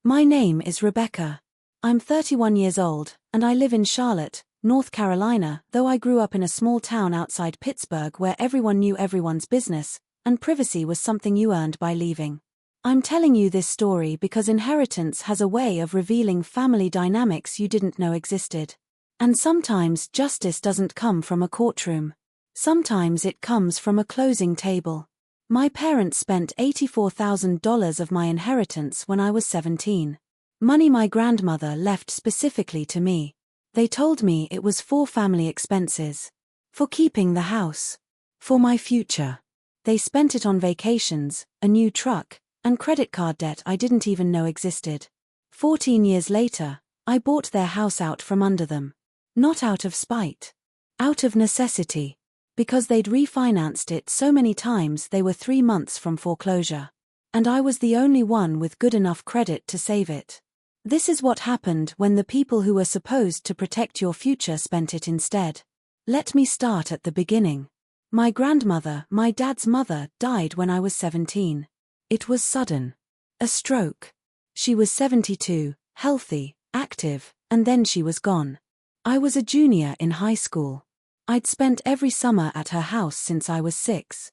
My name is Rebecca. I'm 31 years old, and I live in Charlotte, North Carolina, though I grew up in a small town outside Pittsburgh where everyone knew everyone's business, and privacy was something you earned by leaving. I'm telling you this story because inheritance has a way of revealing family dynamics you didn't know existed. And sometimes justice doesn't come from a courtroom. Sometimes it comes from a closing table. My parents spent $84,000 of my inheritance when I was 17. Money my grandmother left specifically to me. They told me it was for family expenses. For keeping the house. For my future. They spent it on vacations, a new truck, and credit card debt I didn't even know existed. 14 years later, I bought their house out from under them. Not out of spite. Out of necessity. Because they'd refinanced it so many times they were 3 months from foreclosure. And I was the only one with good enough credit to save it. This is what happened when the people who were supposed to protect your future spent it instead. Let me start at the beginning. My grandmother, my dad's mother, died when I was 17. It was sudden. A stroke. She was 72, healthy, active, and then she was gone. I was a junior in high school. I'd spent every summer at her house since I was 6.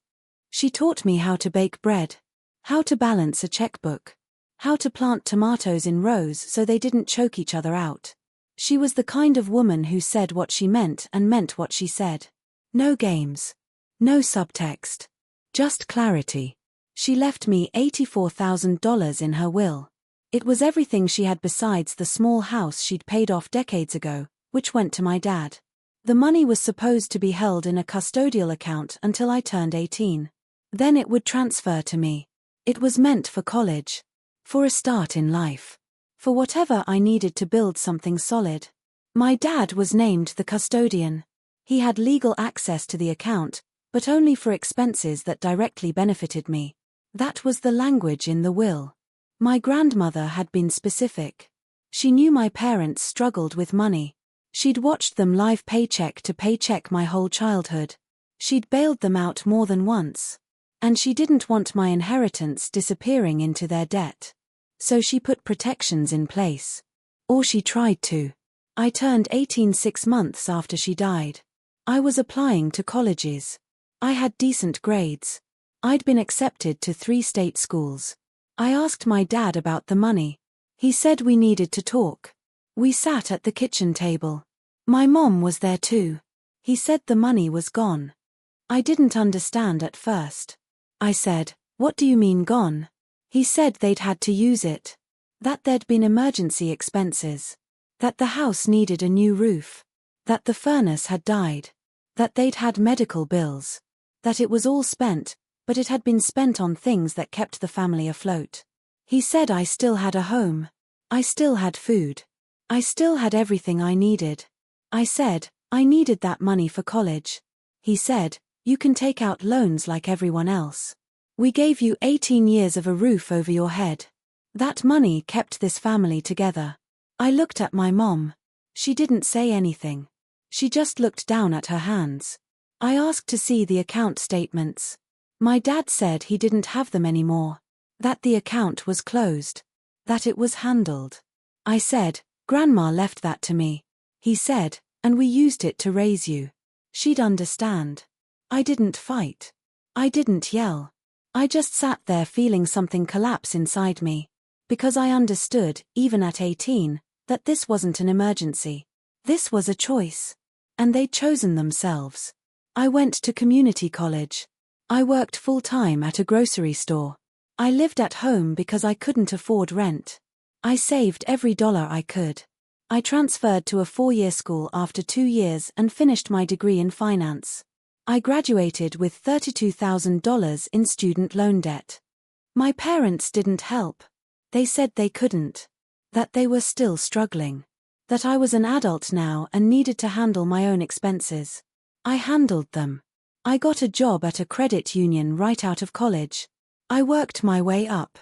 She taught me how to bake bread, how to balance a checkbook, how to plant tomatoes in rows so they didn't choke each other out. She was the kind of woman who said what she meant and meant what she said. No games. No subtext. Just clarity. She left me $84,000 in her will. It was everything she had besides the small house she'd paid off decades ago, which went to my dad. The money was supposed to be held in a custodial account until I turned 18. Then it would transfer to me. It was meant for college. For a start in life. For whatever I needed to build something solid. My dad was named the custodian. He had legal access to the account, but only for expenses that directly benefited me. That was the language in the will. My grandmother had been specific. She knew my parents struggled with money. She'd watched them live paycheck to paycheck my whole childhood. She'd bailed them out more than once. And she didn't want my inheritance disappearing into their debt. So she put protections in place. Or she tried to. I turned 18 6 months after she died. I was applying to colleges. I had decent grades. I'd been accepted to 3 state schools. I asked my dad about the money. He said we needed to talk. We sat at the kitchen table. My mom was there too. He said the money was gone. I didn't understand at first. I said, "What do you mean gone?" He said they'd had to use it. That there'd been emergency expenses. That the house needed a new roof. That the furnace had died. That they'd had medical bills. That it was all spent, but it had been spent on things that kept the family afloat. He said I still had a home. I still had food. I still had everything I needed. I said, I needed that money for college. He said, you can take out loans like everyone else. We gave you 18 years of a roof over your head. That money kept this family together. I looked at my mom. She didn't say anything. She just looked down at her hands. I asked to see the account statements. My dad said he didn't have them anymore. That the account was closed. That it was handled. I said, Grandma left that to me. He said, and we used it to raise you. She'd understand. I didn't fight. I didn't yell. I just sat there feeling something collapse inside me. Because I understood, even at 18, that this wasn't an emergency. This was a choice. And they'd chosen themselves. I went to community college. I worked full-time at a grocery store. I lived at home because I couldn't afford rent. I saved every dollar I could. I transferred to a 4-year school after 2 years and finished my degree in finance. I graduated with $32,000 in student loan debt. My parents didn't help. They said they couldn't. That they were still struggling. That I was an adult now and needed to handle my own expenses. I handled them. I got a job at a credit union right out of college. I worked my way up.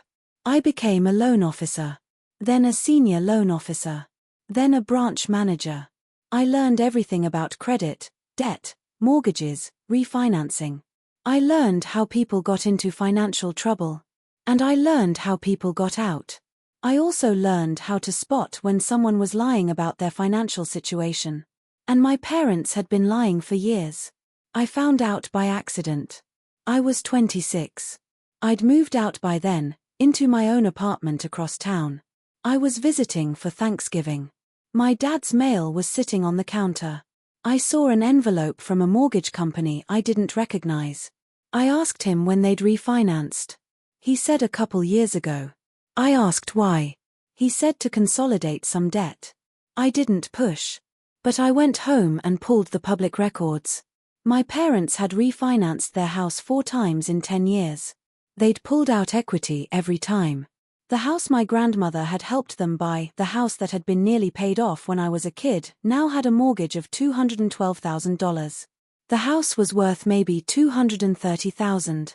I became a loan officer. Then a senior loan officer. Then a branch manager. I learned everything about credit, debt, mortgages, refinancing. I learned how people got into financial trouble. And I learned how people got out. I also learned how to spot when someone was lying about their financial situation. And my parents had been lying for years. I found out by accident. I was 26. I'd moved out by then, into my own apartment across town. I was visiting for Thanksgiving. My dad's mail was sitting on the counter. I saw an envelope from a mortgage company I didn't recognize. I asked him when they'd refinanced. He said a couple years ago. I asked why. He said to consolidate some debt. I didn't push. But I went home and pulled the public records. My parents had refinanced their house 4 times in 10 years. They'd pulled out equity every time. The house my grandmother had helped them buy, the house that had been nearly paid off when I was a kid, now had a mortgage of $212,000. The house was worth maybe $230,000.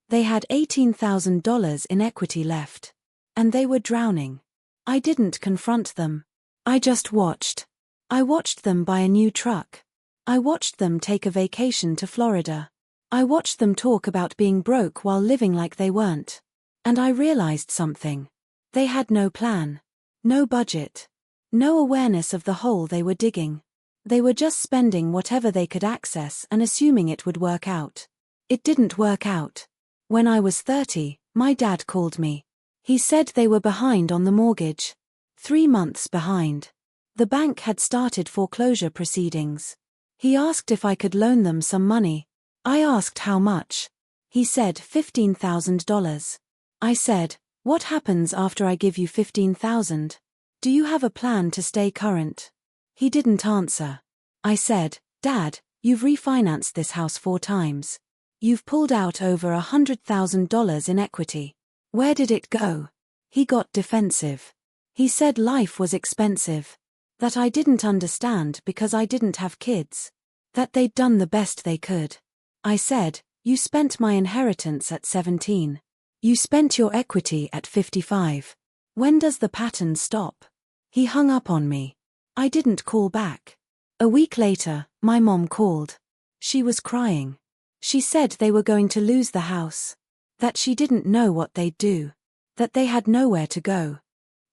They had $18,000 in equity left. And they were drowning. I didn't confront them. I just watched. I watched them buy a new truck. I watched them take a vacation to Florida. I watched them talk about being broke while living like they weren't. And I realized something. They had no plan. No budget. No awareness of the hole they were digging. They were just spending whatever they could access and assuming it would work out. It didn't work out. When I was 30, my dad called me. He said they were behind on the mortgage. 3 months behind. The bank had started foreclosure proceedings. He asked if I could loan them some money. I asked how much. He said $15,000. I said, what happens after I give you $15,000? Do you have a plan to stay current? He didn't answer. I said, Dad, you've refinanced this house 4 times. You've pulled out over $100,000 in equity. Where did it go? He got defensive. He said life was expensive. That I didn't understand because I didn't have kids. That they'd done the best they could. I said, you spent my inheritance at 17. You spent your equity at 55. When does the pattern stop? He hung up on me. I didn't call back. A week later, my mom called. She was crying. She said they were going to lose the house. That she didn't know what they'd do. That they had nowhere to go.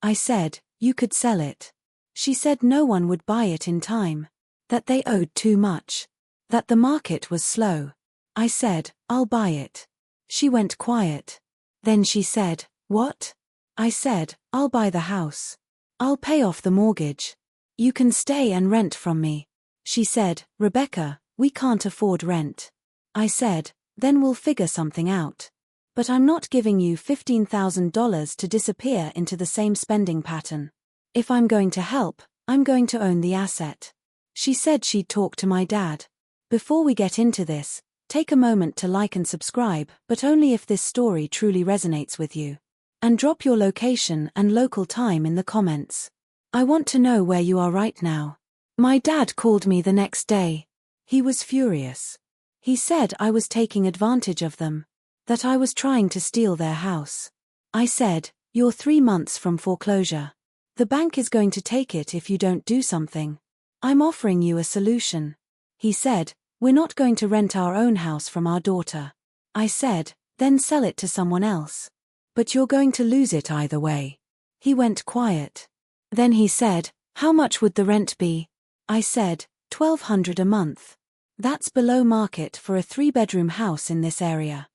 I said, you could sell it. She said no one would buy it in time. That they owed too much. That the market was slow. I said, I'll buy it. She went quiet. Then she said, what? I said, I'll buy the house. I'll pay off the mortgage. You can stay and rent from me. She said, Rebecca, we can't afford rent. I said, then we'll figure something out. But I'm not giving you $15,000 to disappear into the same spending pattern. If I'm going to help, I'm going to own the asset. She said she'd talk to my dad. Before we get into this, take a moment to like and subscribe, but only if this story truly resonates with you. And drop your location and local time in the comments. I want to know where you are right now. My dad called me the next day. He was furious. He said I was taking advantage of them. That I was trying to steal their house. I said, you're 3 months from foreclosure. The bank is going to take it if you don't do something. I'm offering you a solution. He said, we're not going to rent our own house from our daughter. I said, then sell it to someone else. But you're going to lose it either way. He went quiet. Then he said, how much would the rent be? I said, $1,200 a month. That's below market for a 3-bedroom house in this area.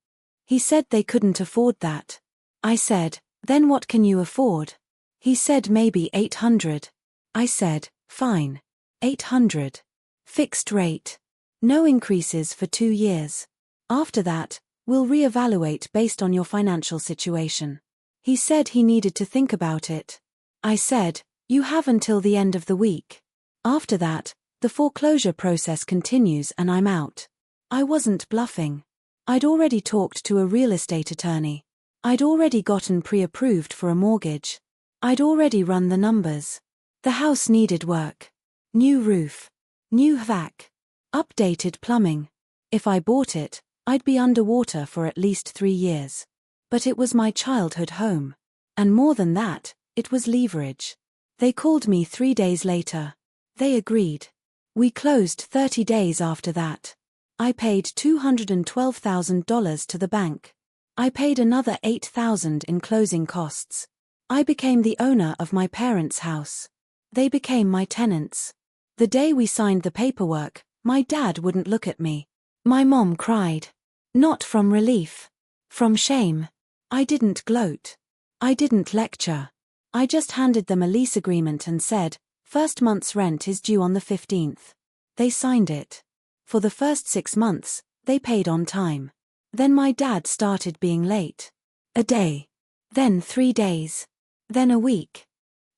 He said they couldn't afford that. I said, then what can you afford? He said maybe $800. I said, fine. $800. Fixed rate. No increases for 2 years. After that, we'll reevaluate based on your financial situation. He said he needed to think about it. I said, you have until the end of the week. After that, the foreclosure process continues and I'm out. I wasn't bluffing. I'd already talked to a real estate attorney. I'd already gotten pre-approved for a mortgage. I'd already run the numbers. The house needed work. New roof. New vac. Updated plumbing. If I bought it, I'd be underwater for at least 3 years. But it was my childhood home. And more than that, it was leverage. They called me 3 days later. They agreed. We closed 30 days after that. I paid $212,000 to the bank. I paid another $8,000 in closing costs. I became the owner of my parents' house. They became my tenants. The day we signed the paperwork, my dad wouldn't look at me. My mom cried. Not from relief. From shame. I didn't gloat. I didn't lecture. I just handed them a lease agreement and said, "First month's rent is due on the 15th. They signed it. For the first 6 months, they paid on time. Then my dad started being late. A day. Then 3 days. Then a week.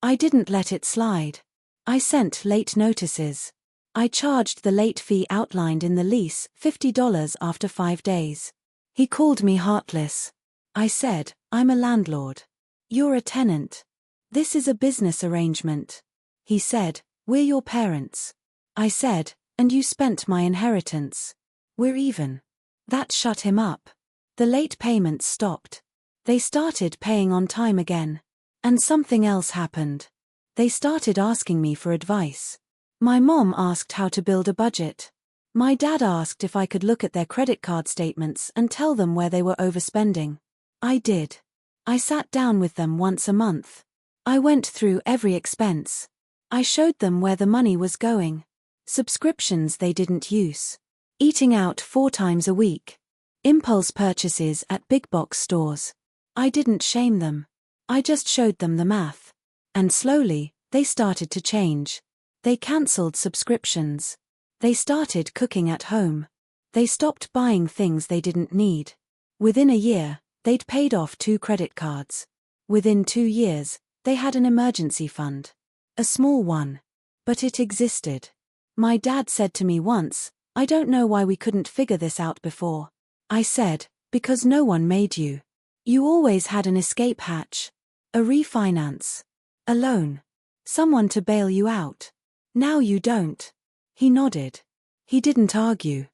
I didn't let it slide. I sent late notices. I charged the late fee outlined in the lease, $50 after 5 days. He called me heartless. I said, "I'm a landlord. You're a tenant. This is a business arrangement." He said, "We're your parents." I said, "And you spent my inheritance. We're even." That shut him up. The late payments stopped. They started paying on time again. And something else happened. They started asking me for advice. My mom asked how to build a budget. My dad asked if I could look at their credit card statements and tell them where they were overspending. I did. I sat down with them once a month. I went through every expense. I showed them where the money was going. Subscriptions they didn't use. Eating out 4 times a week. Impulse purchases at big box stores. I didn't shame them. I just showed them the math. And slowly, they started to change. They cancelled subscriptions. They started cooking at home. They stopped buying things they didn't need. Within a year, they'd paid off 2 credit cards. Within 2 years, they had an emergency fund. A small one. But it existed. My dad said to me once, "I don't know why we couldn't figure this out before." I said, "Because no one made you. You always had an escape hatch. A refinance. A loan. Someone to bail you out. Now you don't." He nodded. He didn't argue.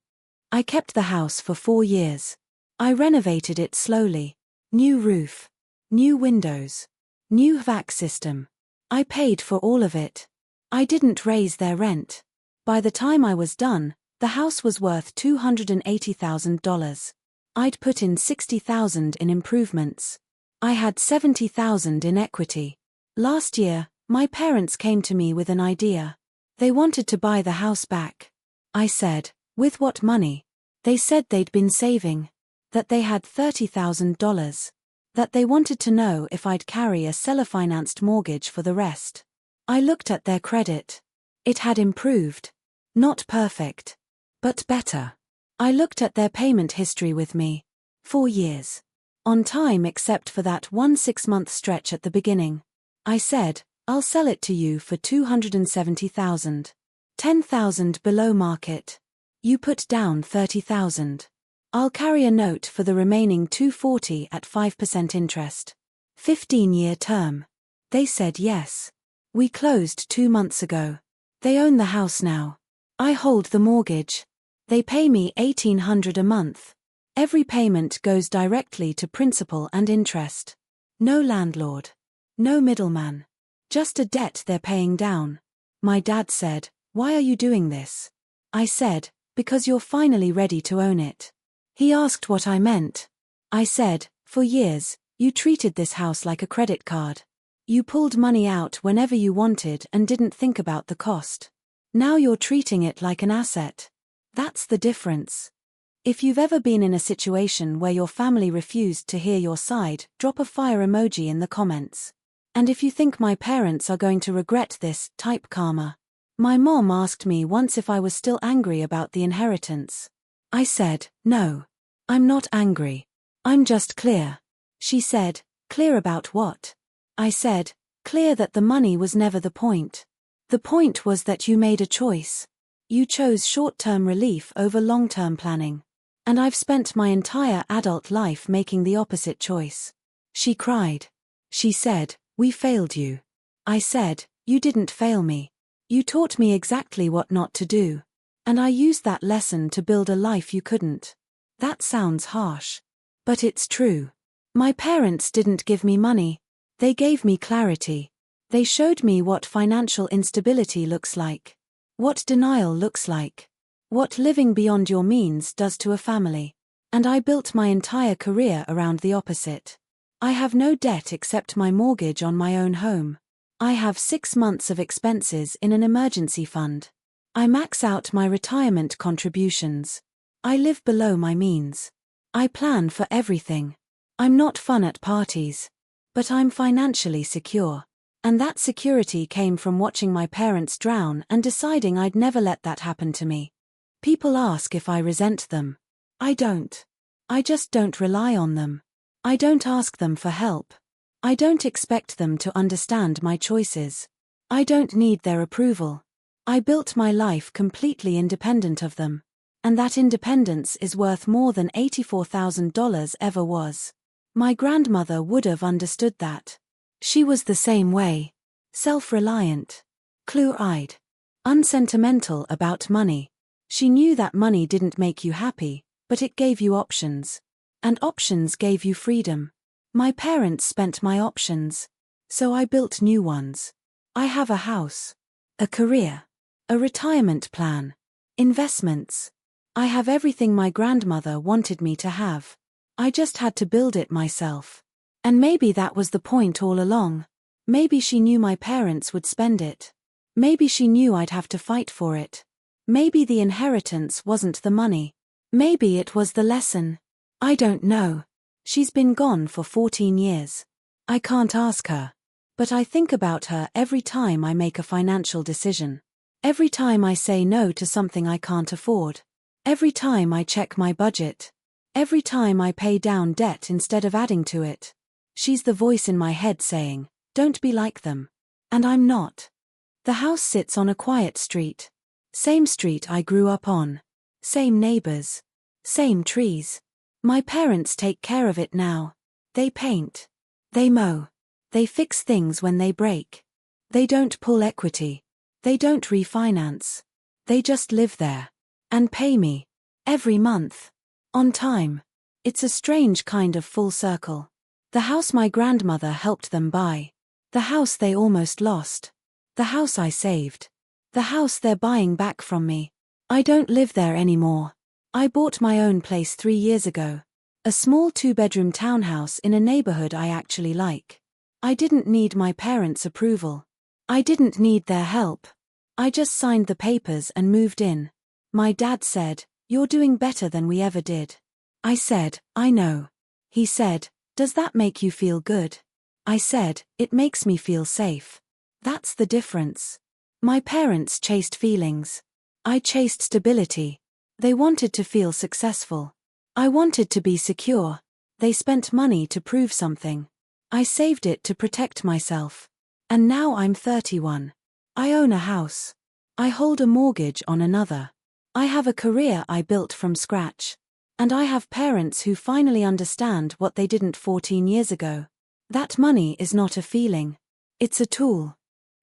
I kept the house for 4 years. I renovated it slowly. New roof. New windows. New vac system. I paid for all of it. I didn't raise their rent. By the time I was done, the house was worth $280,000. I'd put in $60,000 in improvements. I had $70,000 in equity. Last year, my parents came to me with an idea. They wanted to buy the house back. I said, "With what money?" They said they'd been saving. That they had $30,000. That they wanted to know if I'd carry a seller-financed mortgage for the rest. I looked at their credit. It had improved. Not perfect. But better. I looked at their payment history with me. 4 years. On time except for that one 6-month stretch at the beginning. I said, "I'll sell it to you for $270,000. $10,000 below market. You put down $30,000. I'll carry a note for the remaining $240 at 5% interest. 15-year term." They said yes. We closed 2 months ago. They own the house now. I hold the mortgage. They pay me $1,800 a month. Every payment goes directly to principal and interest. No landlord. No middleman. Just a debt they're paying down. My dad said, "Why are you doing this?" I said, "Because you're finally ready to own it." He asked what I meant. I said, "For years, you treated this house like a credit card. You pulled money out whenever you wanted and didn't think about the cost. Now you're treating it like an asset. That's the difference." If you've ever been in a situation where your family refused to hear your side, drop a fire emoji in the comments. And if you think my parents are going to regret this, type karma. My mom asked me once if I was still angry about the inheritance. I said, "No. I'm not angry. I'm just clear." She said, "Clear about what?" I said, "Clear that the money was never the point. The point was that you made a choice. You chose short-term relief over long-term planning. And I've spent my entire adult life making the opposite choice." She cried. She said, "We failed you." I said, "You didn't fail me. You taught me exactly what not to do. And I used that lesson to build a life you couldn't." That sounds harsh. But it's true. My parents didn't give me money. They gave me clarity. They showed me what financial instability looks like. What denial looks like. What living beyond your means does to a family. And I built my entire career around the opposite. I have no debt except my mortgage on my own home. I have 6 months of expenses in an emergency fund. I max out my retirement contributions. I live below my means. I plan for everything. I'm not fun at parties. But I'm financially secure. And that security came from watching my parents drown and deciding I'd never let that happen to me. People ask if I resent them. I don't. I just don't rely on them. I don't ask them for help. I don't expect them to understand my choices. I don't need their approval. I built my life completely independent of them. And that independence is worth more than $84,000 ever was. My grandmother would have understood that. She was the same way. Self-reliant. Clear-eyed. Unsentimental about money. She knew that money didn't make you happy, but it gave you options. And options gave you freedom. My parents spent my options. So I built new ones. I have a house. A career. A retirement plan. Investments. I have everything my grandmother wanted me to have. I just had to build it myself. And maybe that was the point all along. Maybe she knew my parents would spend it. Maybe she knew I'd have to fight for it. Maybe the inheritance wasn't the money. Maybe it was the lesson. I don't know. She's been gone for 14 years. I can't ask her. But I think about her every time I make a financial decision. Every time I say no to something I can't afford. Every time I check my budget. Every time I pay down debt instead of adding to it. She's the voice in my head saying, "Don't be like them." And I'm not. The house sits on a quiet street. Same street I grew up on. Same neighbors. Same trees. My parents take care of it now. They paint. They mow. They fix things when they break. They don't pull equity. They don't refinance. They just live there. And pay me. Every month. On time. It's a strange kind of full circle. The house my grandmother helped them buy. The house they almost lost. The house I saved. The house they're buying back from me. I don't live there anymore. I bought my own place 3 years ago. A small 2-bedroom townhouse in a neighborhood I actually like. I didn't need my parents' approval. I didn't need their help. I just signed the papers and moved in. My dad said, "You're doing better than we ever did." I said, "I know." He said, "Does that make you feel good?" I said, "It makes me feel safe." That's the difference. My parents chased feelings. I chased stability. They wanted to feel successful. I wanted to be secure. They spent money to prove something. I saved it to protect myself. And now I'm 31. I own a house. I hold a mortgage on another. I have a career I built from scratch. And I have parents who finally understand what they didn't 14 years ago. That money is not a feeling. It's a tool.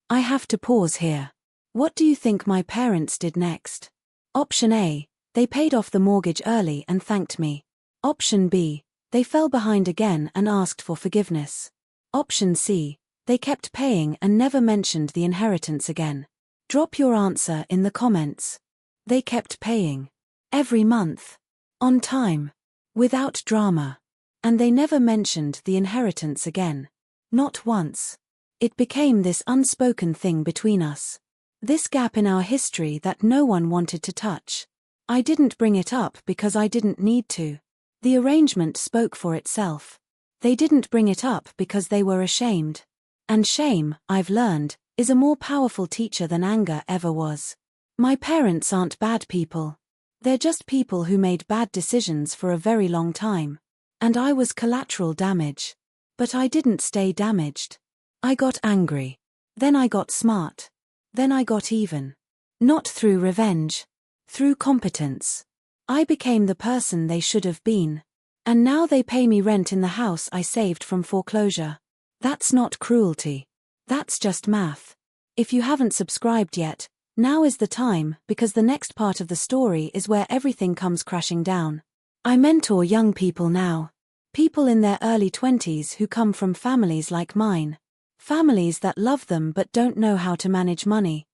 I have to pause here. What do you think my parents did next? Option A, they paid off the mortgage early and thanked me. Option B, they fell behind again and asked for forgiveness. Option C, they kept paying and never mentioned the inheritance again. Drop your answer in the comments. They kept paying. Every month. On time. Without drama. And they never mentioned the inheritance again. Not once. It became this unspoken thing between us. This gap in our history that no one wanted to touch. I didn't bring it up because I didn't need to. The arrangement spoke for itself. They didn't bring it up because they were ashamed. And shame, I've learned, is a more powerful teacher than anger ever was. My parents aren't bad people. They're just people who made bad decisions for a very long time. And I was collateral damage. But I didn't stay damaged. I got angry. Then I got smart. Then I got even. Not through revenge. Through competence. I became the person they should have been. And now they pay me rent in the house I saved from foreclosure. That's not cruelty. That's just math. If you haven't subscribed yet, now is the time, because the next part of the story is where everything comes crashing down. I mentor young people now. People in their early 20s who come from families like mine. Families that love them but don't know how to manage money.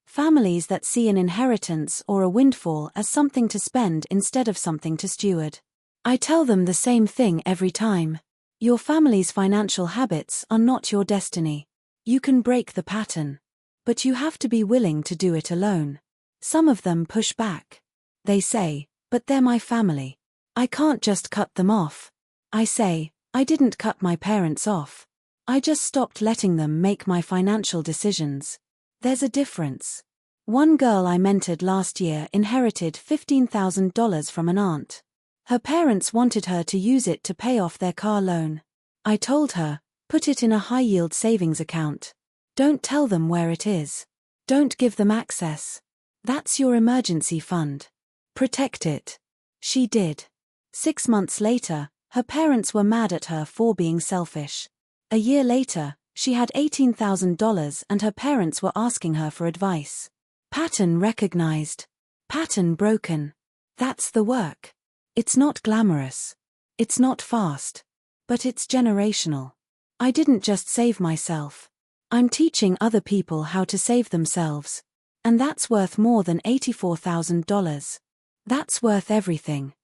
Families that see an inheritance or a windfall as something to spend instead of something to steward. I tell them the same thing every time. Your family's financial habits are not your destiny. You can break the pattern. But you have to be willing to do it alone. Some of them push back. They say, "But they're my family. I can't just cut them off." I say, "I didn't cut my parents off. I just stopped letting them make my financial decisions." There's a difference. One girl I mentored last year inherited $15,000 from an aunt. Her parents wanted her to use it to pay off their car loan. I told her, "Put it in a high-yield savings account. Don't tell them where it is. Don't give them access. That's your emergency fund. Protect it." She did. 6 months later, her parents were mad at her for being selfish. A year later, she had $18,000 and her parents were asking her for advice. Pattern recognized. Pattern broken. That's the work. It's not glamorous. It's not fast. But it's generational. I didn't just save myself. I'm teaching other people how to save themselves. And that's worth more than $84,000. That's worth everything.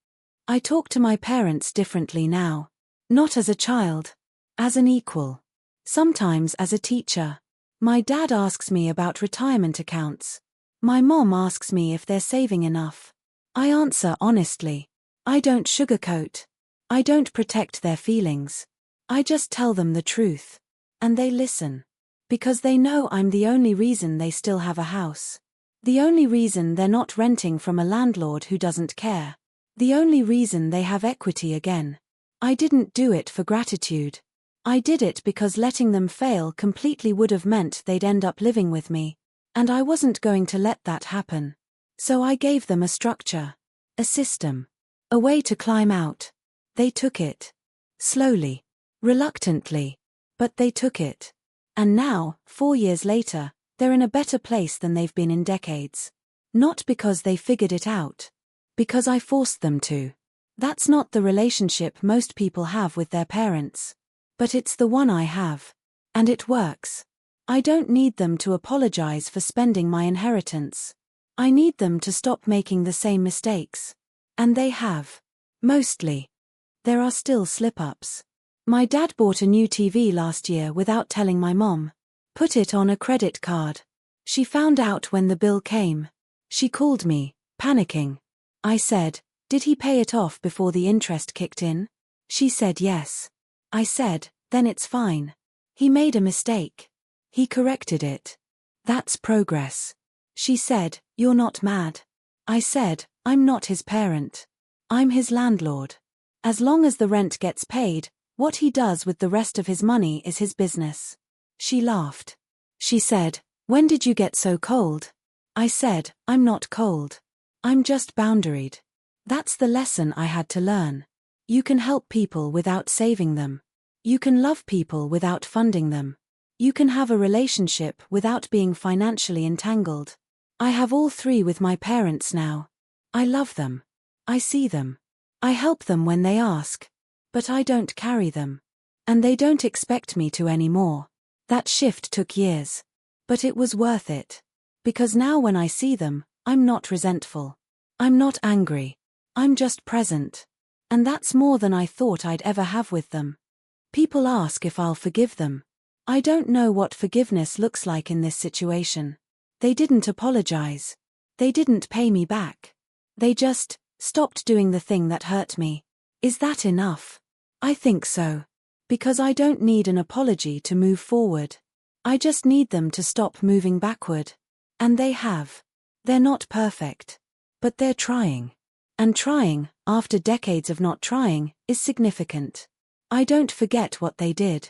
I talk to my parents differently now. Not as a child. As an equal. Sometimes as a teacher. My dad asks me about retirement accounts. My mom asks me if they're saving enough. I answer honestly. I don't sugarcoat. I don't protect their feelings. I just tell them the truth. And they listen. Because they know I'm the only reason they still have a house. The only reason they're not renting from a landlord who doesn't care. The only reason they have equity again. I didn't do it for gratitude. I did it because letting them fail completely would have meant they'd end up living with me. And I wasn't going to let that happen. So I gave them a structure. A system. A way to climb out. They took it. Slowly. Reluctantly. But they took it. And now, 4 years later, they're in a better place than they've been in decades. Not because they figured it out. Because I forced them to. That's not the relationship most people have with their parents. But it's the one I have. And it works. I don't need them to apologize for spending my inheritance. I need them to stop making the same mistakes. And they have. Mostly. There are still slip-ups. My dad bought a new TV last year without telling my mom. Put it on a credit card. She found out when the bill came. She called me, panicking. I said, "Did he pay it off before the interest kicked in?" She said yes. I said, "Then it's fine. He made a mistake. He corrected it. That's progress." She said, "You're not mad." I said, "I'm not his parent. I'm his landlord. As long as the rent gets paid, what he does with the rest of his money is his business." She laughed. She said, "When did you get so cold?" I said, "I'm not cold. I'm just boundaried." That's the lesson I had to learn. You can help people without saving them. You can love people without funding them. You can have a relationship without being financially entangled. I have all three with my parents now. I love them. I see them. I help them when they ask. But I don't carry them. And they don't expect me to anymore. That shift took years. But it was worth it. Because now when I see them, I'm not resentful. I'm not angry. I'm just present. And that's more than I thought I'd ever have with them. People ask if I'll forgive them. I don't know what forgiveness looks like in this situation. They didn't apologize. They didn't pay me back. They just stopped doing the thing that hurt me. Is that enough? I think so. Because I don't need an apology to move forward. I just need them to stop moving backward. And they have. They're not perfect. But they're trying. And trying, after decades of not trying, is significant. I don't forget what they did.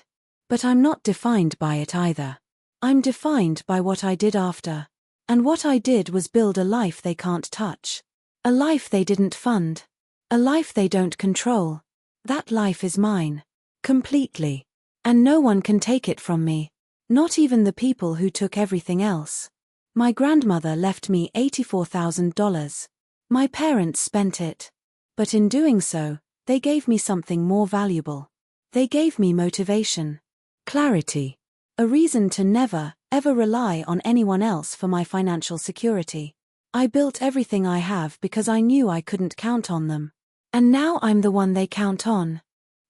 But I'm not defined by it either. I'm defined by what I did after. And what I did was build a life they can't touch. A life they didn't fund. A life they don't control. That life is mine. Completely. And no one can take it from me. Not even the people who took everything else. My grandmother left me $84,000. My parents spent it. But in doing so, they gave me something more valuable. They gave me motivation. Clarity. A reason to never, ever rely on anyone else for my financial security. I built everything I have because I knew I couldn't count on them. And now I'm the one they count on.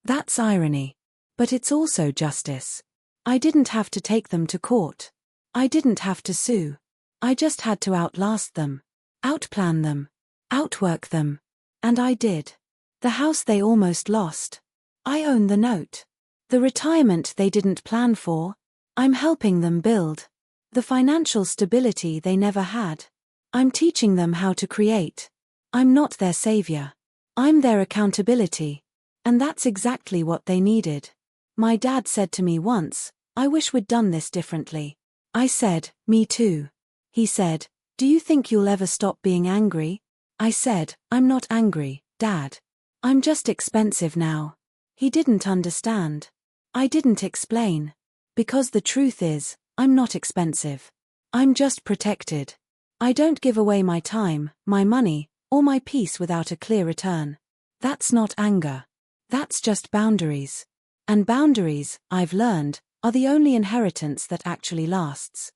That's irony. But it's also justice. I didn't have to take them to court. I didn't have to sue. I just had to outlast them, outplan them, outwork them. And I did. The house they almost lost. I own the note. The retirement they didn't plan for. I'm helping them build. The financial stability they never had. I'm teaching them how to create. I'm not their savior. I'm their accountability. And that's exactly what they needed. My dad said to me once, "I wish we'd done this differently." I said, "Me too." He said, "Do you think you'll ever stop being angry?" I said, "I'm not angry, Dad. I'm just expensive now." He didn't understand. I didn't explain. Because the truth is, I'm not expensive. I'm just protected. I don't give away my time, my money, or my peace without a clear return. That's not anger. That's just boundaries. And boundaries, I've learned, are the only inheritance that actually lasts.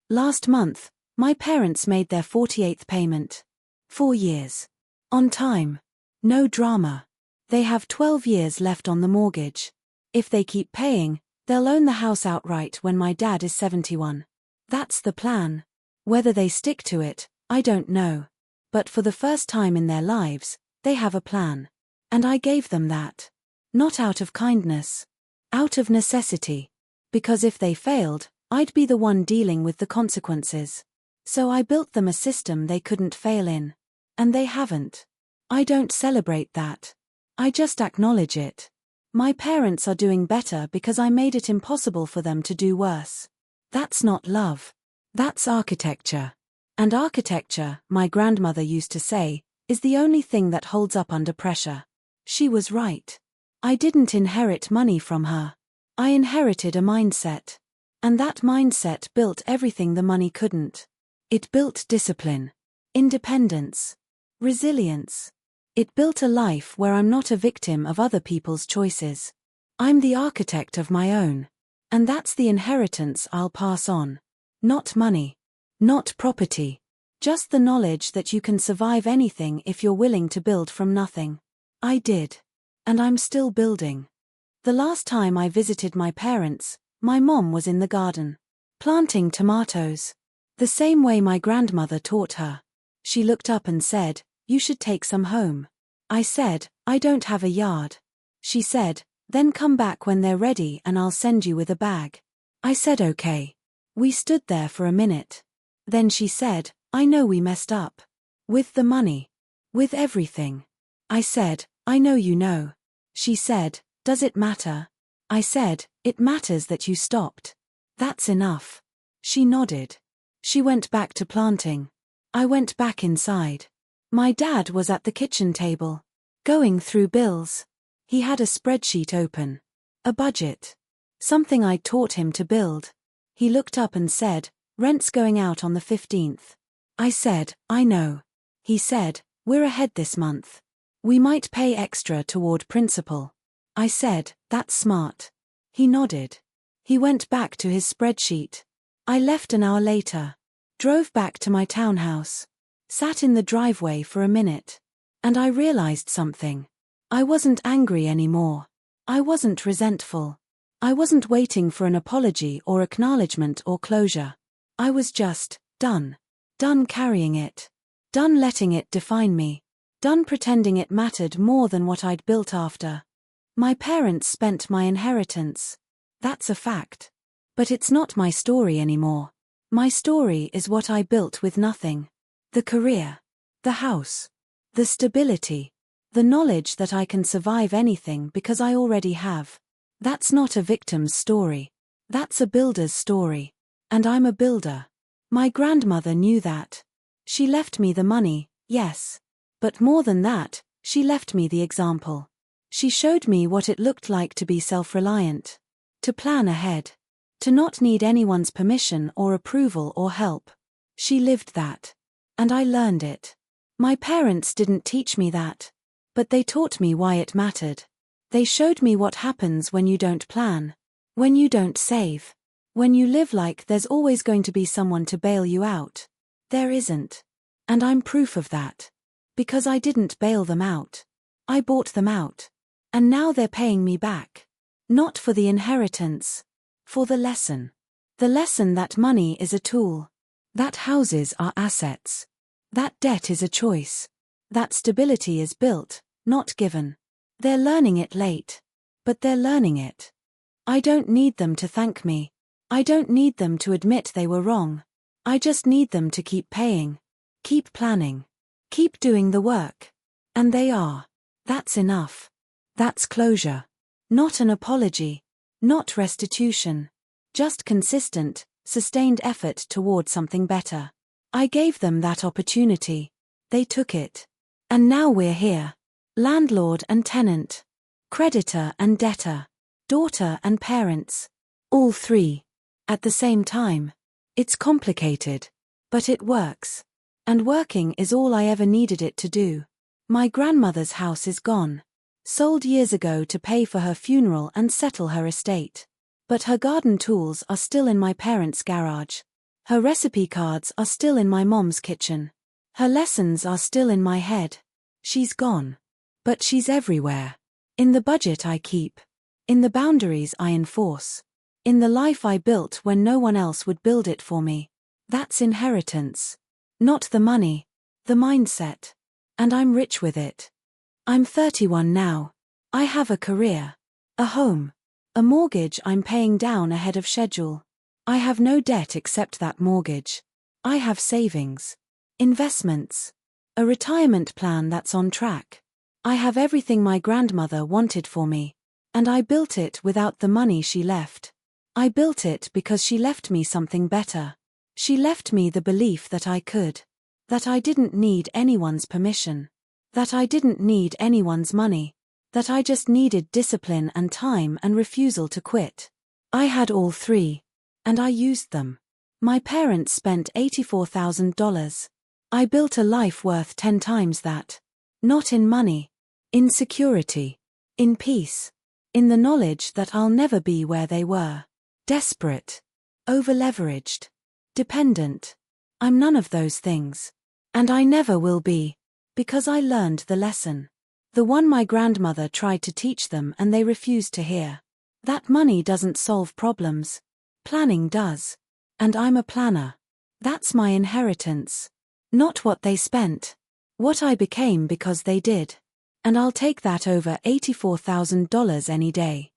Last month, my parents made their 48th payment. 4 years. On time. No drama. They have 12 years left on the mortgage. If they keep paying, they'll own the house outright when my dad is 71. That's the plan. Whether they stick to it, I don't know. But for the first time in their lives, they have a plan. And I gave them that. Not out of kindness. Out of necessity. Because if they failed, I'd be the one dealing with the consequences. So I built them a system they couldn't fail in. And they haven't. I don't celebrate that. I just acknowledge it. My parents are doing better because I made it impossible for them to do worse. That's not love. That's architecture. And architecture, my grandmother used to say, is the only thing that holds up under pressure. She was right. I didn't inherit money from her. I inherited a mindset. And that mindset built everything the money couldn't. It built discipline, independence, resilience. It built a life where I'm not a victim of other people's choices. I'm the architect of my own. And that's the inheritance I'll pass on. Not money. Not property. Just the knowledge that you can survive anything if you're willing to build from nothing. I did. And I'm still building. The last time I visited my parents, my mom was in the garden, planting tomatoes. The same way my grandmother taught her. She looked up and said, "You should take some home." I said, "I don't have a yard." She said, "Then come back when they're ready and I'll send you with a bag." I said okay. We stood there for a minute. Then she said, "I know we messed up. With the money. With everything." I said, "I know you know." She said, "Does it matter?" I said, "It matters that you stopped. That's enough." She nodded. She went back to planting. I went back inside. My dad was at the kitchen table, going through bills. He had a spreadsheet open. A budget. Something I'd taught him to build. He looked up and said, "Rent's going out on the 15th. I said, "I know." He said, "We're ahead this month. We might pay extra toward principal." I said, "That's smart." He nodded. He went back to his spreadsheet. I left an hour later. Drove back to my townhouse. Sat in the driveway for a minute. And I realized something. I wasn't angry anymore. I wasn't resentful. I wasn't waiting for an apology or acknowledgement or closure. I was just done. Done carrying it. Done letting it define me. Done pretending it mattered more than what I'd built after. My parents spent my inheritance. That's a fact. But it's not my story anymore. My story is what I built with nothing. The career. The house. The stability. The knowledge that I can survive anything because I already have. That's not a victim's story. That's a builder's story. And I'm a builder. My grandmother knew that. She left me the money, yes. But more than that, she left me the example. She showed me what it looked like to be self-reliant. To plan ahead. To not need anyone's permission or approval or help. She lived that. And I learned it. My parents didn't teach me that. But they taught me why it mattered. They showed me what happens when you don't plan. When you don't save. When you live like there's always going to be someone to bail you out. There isn't. And I'm proof of that. Because I didn't bail them out. I bought them out. And now they're paying me back. Not for the inheritance. For the lesson. The lesson that money is a tool. That houses are assets. That debt is a choice. That stability is built, not given. They're learning it late. But they're learning it. I don't need them to thank me. I don't need them to admit they were wrong. I just need them to keep paying. Keep planning. Keep doing the work. And they are. That's enough. That's closure. Not an apology. Not restitution. Just consistent, sustained effort toward something better. I gave them that opportunity. They took it. And now we're here. Landlord and tenant. Creditor and debtor. Daughter and parents. All three. At the same time. It's complicated. But it works. And working is all I ever needed it to do. My grandmother's house is gone. Sold years ago to pay for her funeral and settle her estate. But her garden tools are still in my parents' garage. Her recipe cards are still in my mom's kitchen. Her lessons are still in my head. She's gone. But she's everywhere. In the budget I keep. In the boundaries I enforce. In the life I built when no one else would build it for me. That's inheritance. Not the money. The mindset. And I'm rich with it. I'm 31 now. I have a career. A home. A mortgage I'm paying down ahead of schedule. I have no debt except that mortgage. I have savings. Investments. A retirement plan that's on track. I have everything my grandmother wanted for me. And I built it without the money she left. I built it because she left me something better. She left me the belief that I could. That I didn't need anyone's permission. That I didn't need anyone's money. That I just needed discipline and time and refusal to quit. I had all three. And I used them. My parents spent $84,000. I built a life worth 10 times that. Not in money. In security. In peace. In the knowledge that I'll never be where they were. Desperate. Over-leveraged. Dependent. I'm none of those things. And I never will be. Because I learned the lesson. The one my grandmother tried to teach them and they refused to hear. That money doesn't solve problems. Planning does. And I'm a planner. That's my inheritance. Not what they spent. What I became because they did. And I'll take that over $84,000 any day.